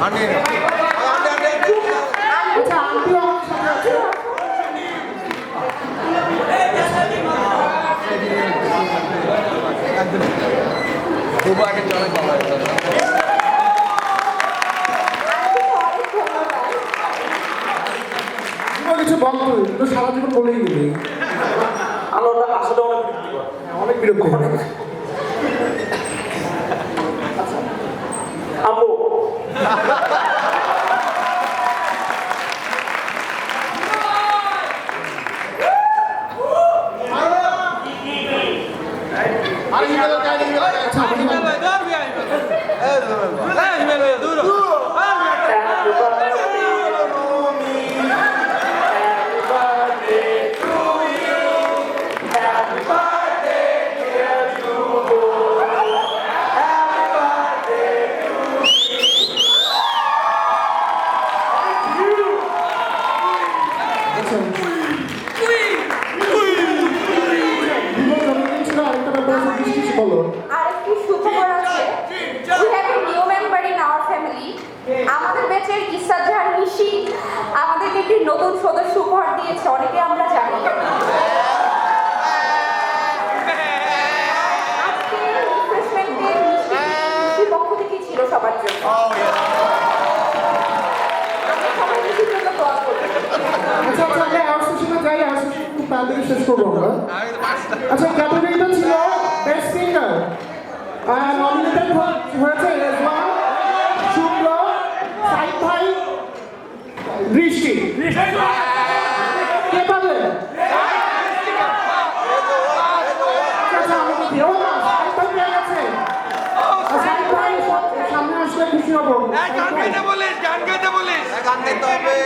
আচ্ছা আন্টি আমার সাথে আছে। কিছু বলতো তো সারা জীবন বলেই গেলি আলোটা আসলে অনেক বিরক্তি অনেক বিরক্ত আম্মু আরেকটি সুখবর আছে। We have a new member in our family. আমাদের ব্যাচের ইসরাত জাহান নিশি আমাদেরকে একটি নতুন সদস্য উপহার দিয়েছে, অনেকে আমরা জানি। আজকে রিফ্রেশমেন্টের মিষ্টির পক্ষ থেকে ছিল সবার জন্য। আমরা সবাই মিষ্টির জন্য দোয়া করি। আচ্ছা আচ্ছা আমরা অ্যাসোসিয়েশনে যাই, অ্যাসোসিয়েশন খুব তাড়াতাড়ি শেষ করবো আমরা। আচ্ছা ক্যাটাগরিটা ছিল বেস্ট সিঙ্গার, নমিনেটেড হয়েছে রেজওয়ান, শুক্ল, সাইদ ভাই, বৃষ্টি। কে পাবে? আচ্ছা আমাকে দিও না, সাইদ ভাই পেয়ে গেছে। সাইদ ভাই সামনে আসলে খুশি হবো। গান গাইতে বলিস, গান গাইতে বলিস, গান গাইতে হবে।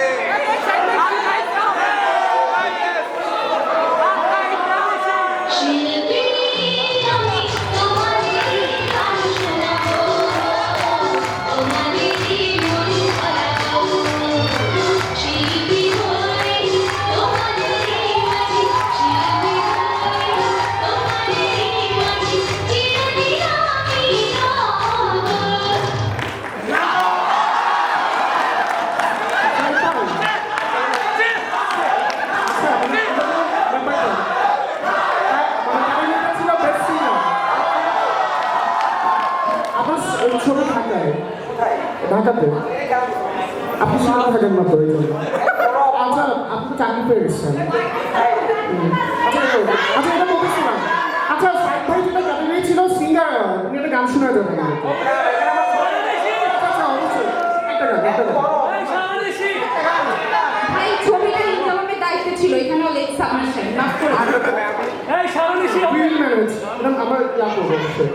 ঢাকাতে আপনি সেখানে থাকেন না তো এই জন্য। আচ্ছা আপনি চাকরি পেয়ে গেছেন। আচ্ছা আচ্ছা এটা বলতেছিলাম, আচ্ছা সাইদ ভাই যেটা ক্যাটাগরি ছিল সিঙ্গার, আপনি একটা গান শোনা যাবেন। আচ্ছা অবশ্যই একটা গান, একটা গান। এই ছবিটা ইনকামের দায়িত্ব ছিল, এখানেও লেট সাবমিশন মাফ করে উইল ম্যানেজ আমার ইয়া করবো অবশ্যই।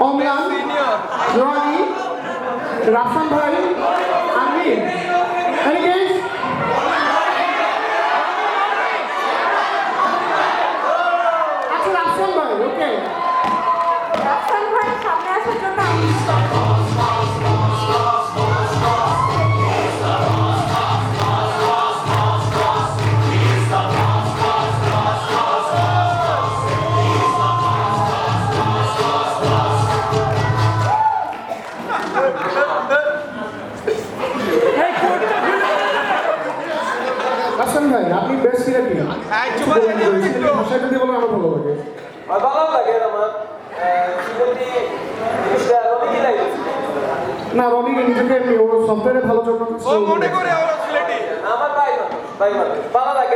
অমলান, রনি, রাফসান ভাই, আমিন। আচ্ছা রাফসান ভাই, ওকে। রাফসান ভাই সামনে আসার জন্য সিলেটি ভাষায় যদি বলেন আরো ভালো লাগে। ভালো লাগে আমার সিলেটি জিনিসটা অনেকই লাগে। না রনি নিজেকে এমনি ও সফটওয়্যারে ভালো জন্য ও মনে করে ওরা সিলেটি আমার ভাই মানুষ ভালো লাগে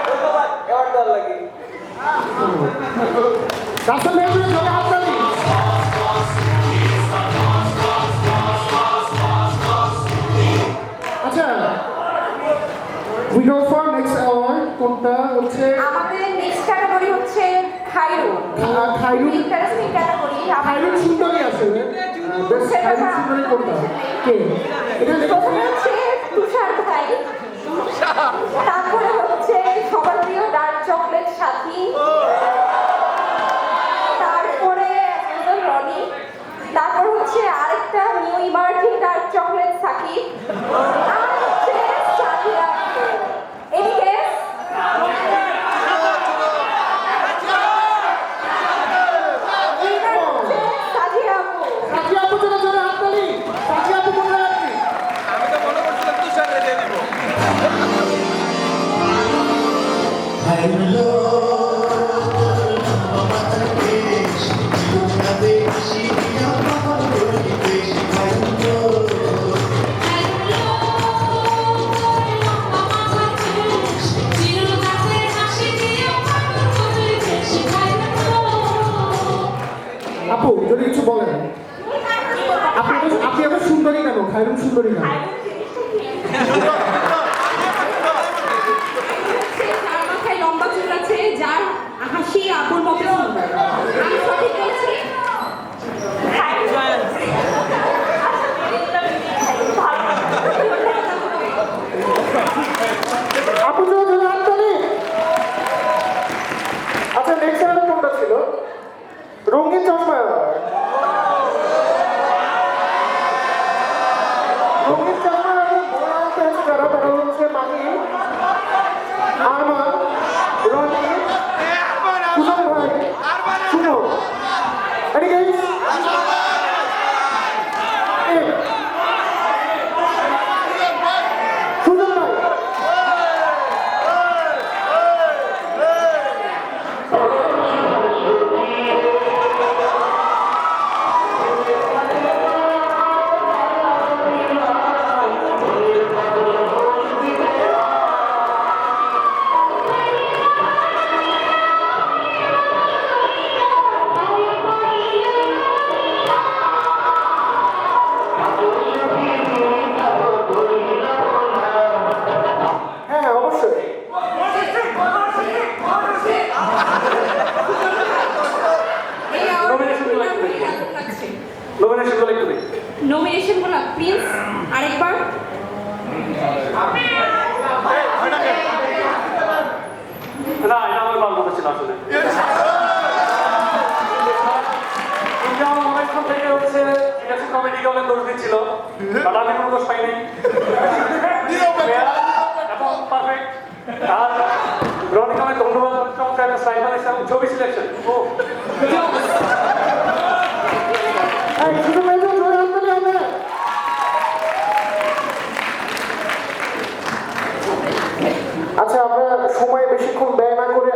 ধন্যবাদ এবার ভালো লাগে রাসেল ভাই জোরে হাত তালি। আচ্ছা we go for next award কোনটা হচ্ছে আমাদের নেক্সট ক্যাটাগরি হচ্ছে খাইরুন। খাইরুন। Interesting category. খাইরুন সুন্দরী আছে বেশ খাইরুন সুন্দরী কোনটা কে এখানে প্রথমে হচ্ছে তুষার ভাই, তারপরে হচ্ছে সবার প্রিয় ডার্ক চকলেট সাথী, তারপরে আমাদের রনি, তারপর হচ্ছে আরেকটা new emerging dark chocolate Sakib, আর হচ্ছে সাদিয়া। এদিকে সাদিয়া আপু। সাথী আপু জন্য জোরে হাত তালি। সাথী আপু কোথায় আপনি? আমি তো মনে করছিলাম তুষার রেখে দিব আপু যদি কিছু বলেন আপনি এত সুন্দরী কেন খাইরুন সুন্দরী কেন তার মাথায় লম্বা চুল আছে, যার হাসি আপুর মতো সুন্দর। আমি সঠিক বলছি? আপু জন্য জোরে হাত তালি। আচ্ছা নেক্সট অ্যাওয়ার্ড কোনটা ছিল রঙিন চশমা অ্যাওয়ার্ড। রঙিন চশমা অ্যাওয়ার্ড বড় হচ্ছে যারা তারা হচ্ছে মাহি আরমান রনি সুজন ভাই শুনো এদিকে সুজন ভাই হ্যাঁ অবশ্যই এই অ্যাওয়ার্ডগুলো লাগছে। নমিনেশন গুলো একটু দেখি নমিনেশনগুলো প্লিজ আরেকবার। না এটা আমার ভালো কথা ছিল আসলে কিন্তু আমার মনে হয় থেকে হচ্ছে ঠিক আছে কমেডি গলে দোষ দিচ্ছিল বাট আমি কোনো দোষ পাইনি এবং পারফেক্ট আর রনিকে আমি ধন্যবাদ চমৎকার একটা স্টাইল বানিয়েছে এবং ছবি সিলেকশন ও এই সুজন ভাই জন্য জোরে হাত তালি হবে। আচ্ছা আমরা সময় বেশিক্ষণ ব্যয় না করে